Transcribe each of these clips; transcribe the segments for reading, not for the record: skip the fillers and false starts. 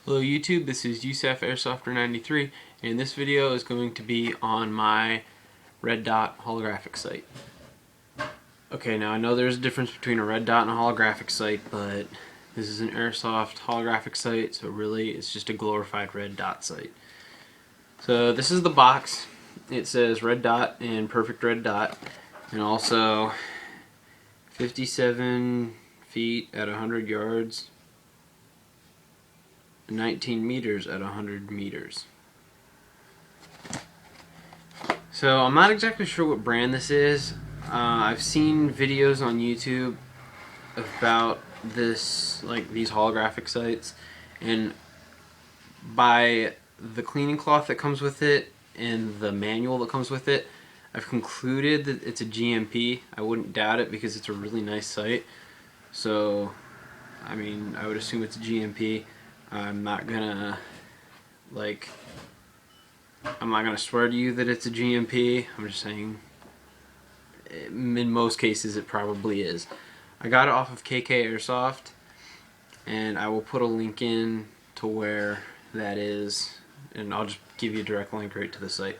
Hello YouTube, this is Yusef Airsofter 93, and this video is going to be on my red dot holographic sight. Okay, now I know there's a difference between a red dot and a holographic sight, but this is an Airsoft holographic sight, so really it's just a glorified red dot sight. So this is the box. It says red dot and perfect red dot, and also 57 feet at 100 yards. 19 meters at 100 meters. So I'm not exactly sure what brand this is. I've seen videos on YouTube about this, like these holographic sights, and by the cleaning cloth that comes with it and the manual that comes with it, I've concluded that it's a GMP. I wouldn't doubt it because it's a really nice sight. So, I mean, I would assume it's a GMP. I'm not gonna swear to you that it's a GMP. I'm just saying in most cases it probably is. I got it off of KK Airsoft, and I will put a link in to where that is, and I'll just give you a direct link right to the site.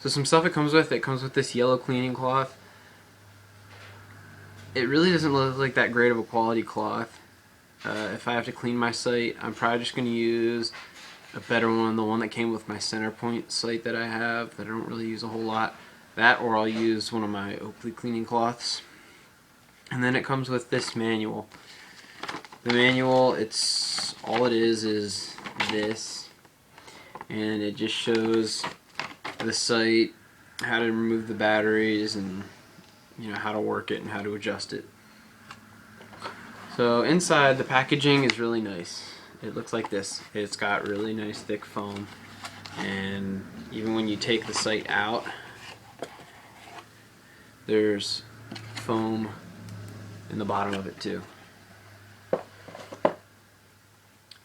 So some stuff it comes with this yellow cleaning cloth. It really doesn't look like that great of a quality cloth. If I have to clean my sight, I'm probably just going to use a better one, the one that came with my center point sight that I have, that I don't really use a whole lot. That, or I'll use one of my Oakley cleaning cloths. And then it comes with this manual. The manual, all it is this, and it just shows the sight, how to remove the batteries, and how to work it and how to adjust it. So inside, the packaging is really nice. It looks like this. It's got really nice thick foam, and even when you take the sight out, there's foam in the bottom of it too.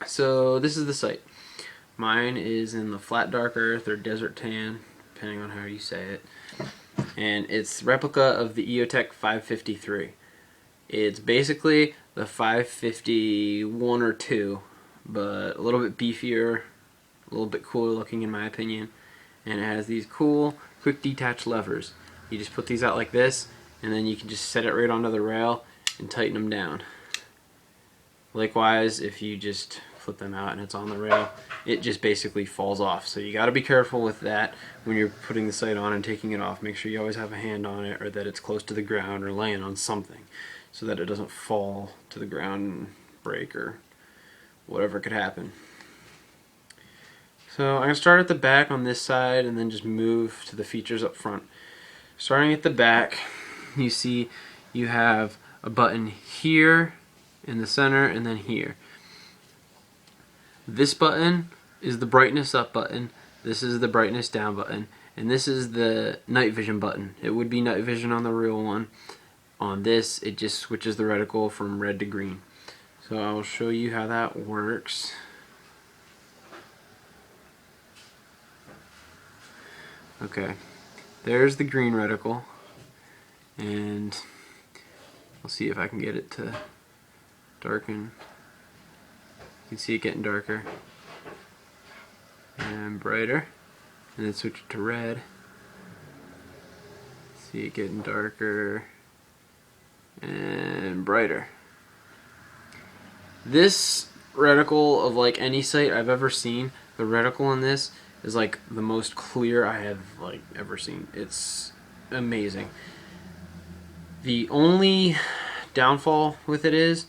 So this is the sight. Mine is in the flat dark earth or desert tan, depending on how you say it, and it's replica of the EOTech 553. It's basically the 551 or 2, but a little bit beefier, a little bit cooler looking in my opinion, and it has these cool quick detach levers. You just put these out like this, and then you can just set it right onto the rail and tighten them down. Likewise, if you just flip them out and it's on the rail, it just basically falls off. So you got to be careful with that when you're putting the sight on and taking it off. Make sure you always have a hand on it, or that it's close to the ground or laying on something, so that it doesn't fall to the ground and break or whatever could happen. So I'm going to start at the back on this side and then just move to the features up front. Starting at the back, you see you have a button here in the center and then here. This button is the brightness up button, this is the brightness down button, and this is the night vision button. It would be night vision on the real one. On this, it just switches the reticle from red to green. So I'll show you how that works. Okay, there's the green reticle, and I'll see if I can get it to darken. You can see it getting darker and brighter, and then switch it to red. See it getting darker and brighter. This reticle, of like any sight I've ever seen, the reticle in this is like the most clear I have ever seen. It's amazing. The only downfall with it is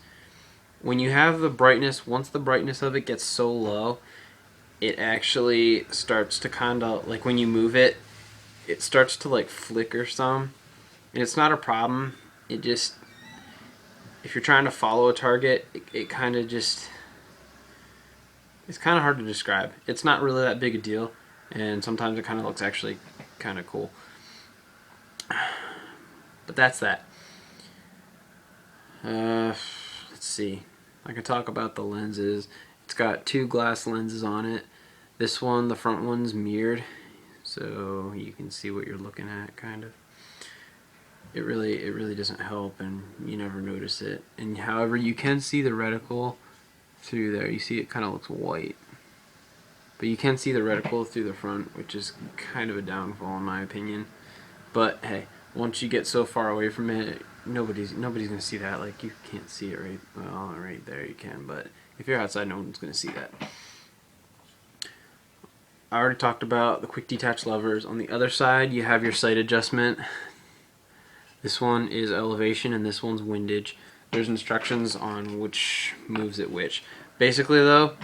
when you have the brightness, once the brightness of it gets so low, it actually starts to kinda, like when you move it, it starts to like flicker some. And it's not a problem, it just, if you're trying to follow a target, it kind of just, it's kind of hard to describe. It's not really that big a deal, and sometimes it kind of looks actually kind of cool. But that's that. Let's see. I can talk about the lenses. It's got 2 glass lenses on it. This one, the front one's mirrored, so you can see what you're looking at, kind of. It really doesn't help, and you never notice it. And however, you can see the reticle through there. You see it kind of looks white. but you can see the reticle through the front, which is kind of a downfall in my opinion. But hey, once you get so far away from it, nobody's gonna see that. Like, you can't see it right there you can, but if you're outside, no one's gonna see that. I already talked about the quick detach levers. On the other side, you have your sight adjustment. This one is elevation and this one's windage. There's instructions on which moves it which. Basically though,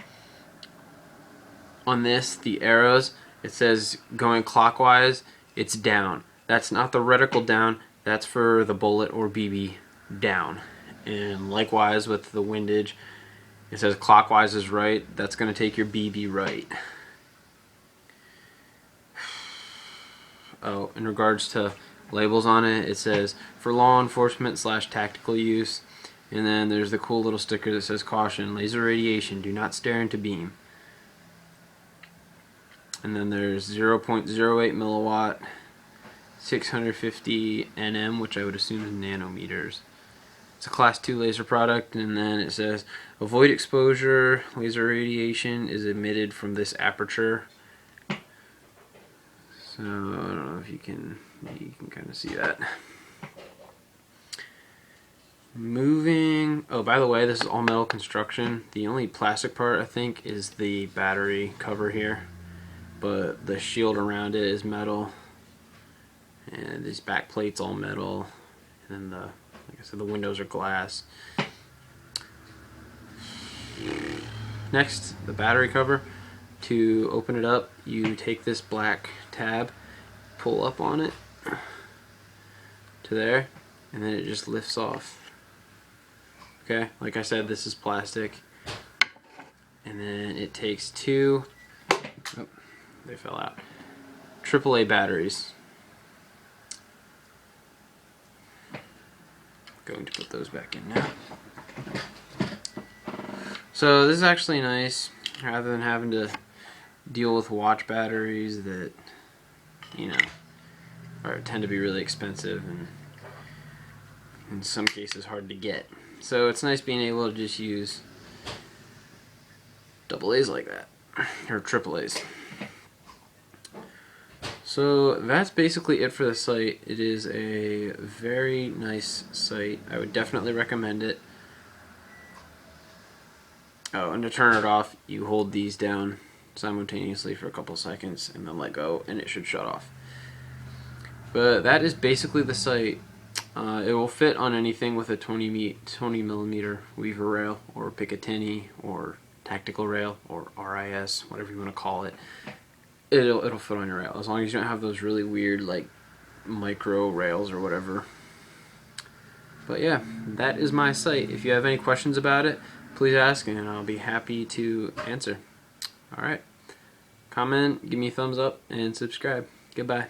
on this, the arrows, it says going clockwise, it's down. That's not the reticle down, that's for the bullet or BB down. And likewise with the windage, it says clockwise is right, that's going to take your BB right. Oh, in regards to labels on it, it says for law enforcement / tactical use, and then there's the cool little sticker that says caution, laser radiation, do not stare into beam. And then there's 0.08 milliwatt, 650 nm, which I would assume is nanometers. It's a class 2 laser product, and then it says avoid exposure, laser radiation is emitted from this aperture. So I don't know if you can kind of see that. Moving, oh, by the way, this is all metal construction. The only plastic part I think is the battery cover here, but the shield around it is metal, and these back plates all metal, and then like I said, the windows are glass. Next, the battery cover. To open it up, you take this black tab, pull up on it to there, and then it just lifts off. Okay, like I said, this is plastic, and then it takes two, oh, they fell out, AAA batteries. Going to put those back in now. So this is actually nice, rather than having to deal with watch batteries that, you know, tend to be really expensive and in some cases hard to get. So it's nice being able to just use AA's like that, or AAA's. So that's basically it for the sight. It is a very nice sight. I would definitely recommend it. Oh, and to turn it off, you hold these down simultaneously for a couple seconds and then let go, and it should shut off. But that is basically the sight. It will fit on anything with a 20 millimeter Weaver rail, or Picatinny, or tactical rail, or RIS, whatever you want to call it. It'll fit on your rail, as long as you don't have those really weird like micro rails or whatever. But yeah, that is my sight. If you have any questions about it, please ask and I'll be happy to answer. Alright, comment, give me a thumbs up, and subscribe. Goodbye.